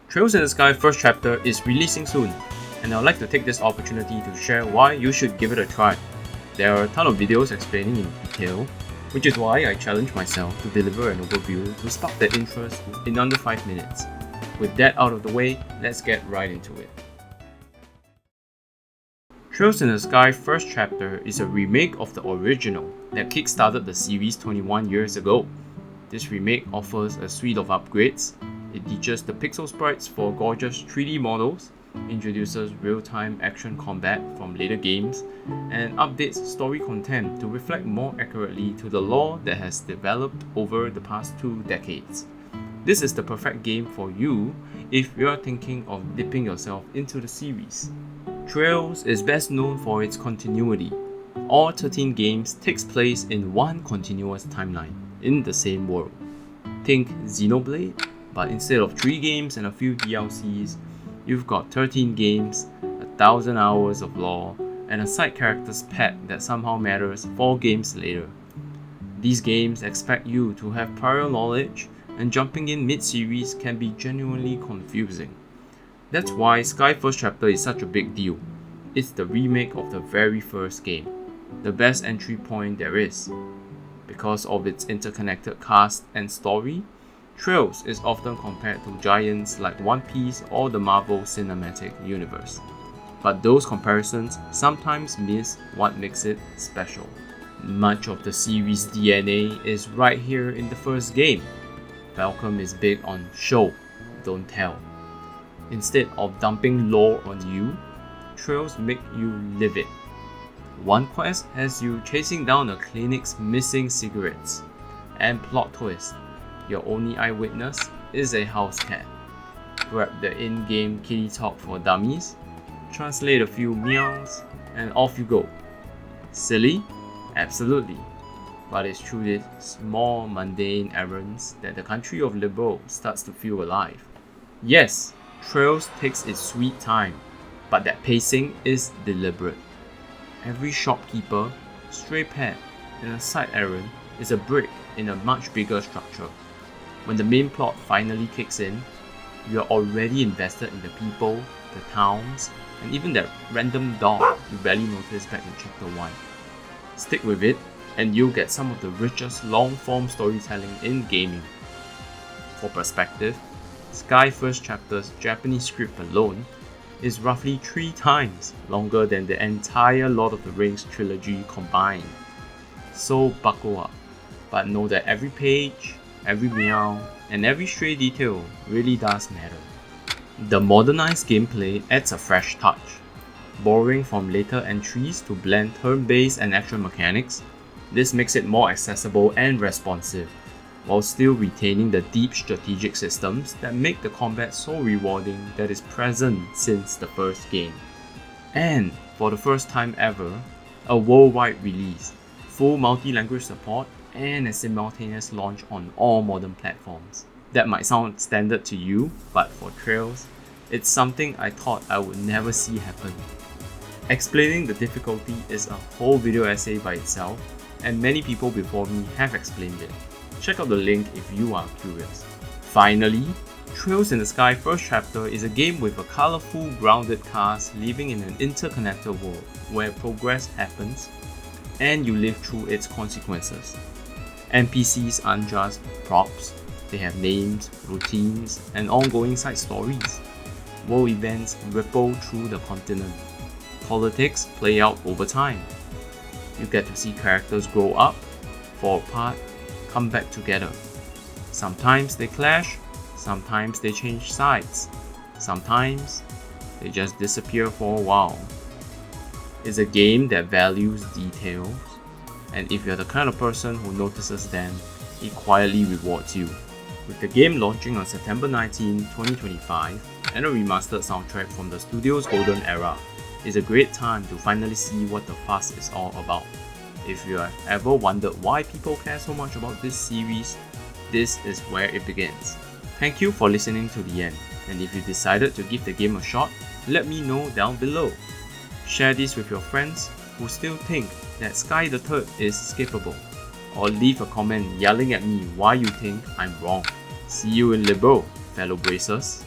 Trails in the Sky first chapter is releasing soon, and I'd like to take this opportunity to share why you should give it a try. There are a ton of videos explaining in detail, which is why I challenge myself to deliver an overview to spark that interest in under 5 minutes. With that out of the way, let's get right into it. Trails in the Sky first chapter is a remake of the original that kickstarted the series 21 years ago. This remake offers a suite of upgrades. It teaches the pixel sprites for gorgeous 3D models, introduces real-time action combat from later games, and updates story content to reflect more accurately to the lore that has developed over the past 2 decades. This is the perfect game for you if you are thinking of dipping yourself into the series. Trails is best known for its continuity. All 13 games takes place in one continuous timeline, in the same world. Think Xenoblade, but instead of 3 games and a few DLCs, you've got 13 games, 1,000 hours of lore, and a side characters pack that somehow matters 4 games later. These games expect you to have prior knowledge, and jumping in mid-series can be genuinely confusing. That's why Sky First Chapter is such a big deal. It's the remake of the very first game, the best entry point there is. Because of its interconnected cast and story, Trails is often compared to giants like One Piece or the Marvel Cinematic Universe. But those comparisons sometimes miss what makes it special. Much of the series' DNA is right here in the first game. Falcom is big on show, don't tell. Instead of dumping lore on you, Trails make you live it. One quest has you chasing down a clinic's missing cigarettes. And plot twist, your only eyewitness is a house cat. Grab the in-game kitty talk for dummies, translate a few meows, and off you go. Silly? Absolutely. But it's through these small mundane errands that the country of Liberal starts to feel alive. Yes, Trails takes its sweet time, but that pacing is deliberate. Every shopkeeper, stray pet, and a side errand is a brick in a much bigger structure. When the main plot finally kicks in, you're already invested in the people, the towns, and even that random dog you barely noticed back in chapter 1. Stick with it, and you'll get some of the richest long-form storytelling in gaming. For perspective, Sky First Chapter's Japanese script alone is roughly 3 times longer than the entire Lord of the Rings trilogy combined. So buckle up, but know that every page, every meow, and every stray detail really does matter. The modernized gameplay adds a fresh touch, borrowing from later entries to blend turn-based and action mechanics. This makes it more accessible and responsive, while still retaining the deep strategic systems that make the combat so rewarding that is present since the first game. And, for the first time ever, a worldwide release, full multi-language support, and a simultaneous launch on all modern platforms. That might sound standard to you, but for Trails, it's something I thought I would never see happen. Explaining the difficulty is a whole video essay by itself, and many people before me have explained it. Check out the link if you are curious. Finally, Trails in the Sky First Chapter is a game with a colourful, grounded cast living in an interconnected world where progress happens and you live through its consequences. NPCs aren't just props, they have names, routines, and ongoing side stories. World events ripple through the continent. Politics play out over time. You get to see characters grow up, fall apart, come back together. Sometimes they clash, sometimes they change sides, sometimes they just disappear for a while. It's a game that values details, and if you're the kind of person who notices them, it quietly rewards you. With the game launching on September 19, 2025, and a remastered soundtrack from the studio's golden era, it's a great time to finally see what the fuss is all about. If you have ever wondered why people care so much about this series, this is where it begins. Thank you for listening to the end, and if you decided to give the game a shot, let me know down below. Share this with your friends who still think that Sky the Third is skippable, or leave a comment yelling at me why you think I'm wrong. See you in Liberal, fellow bracers.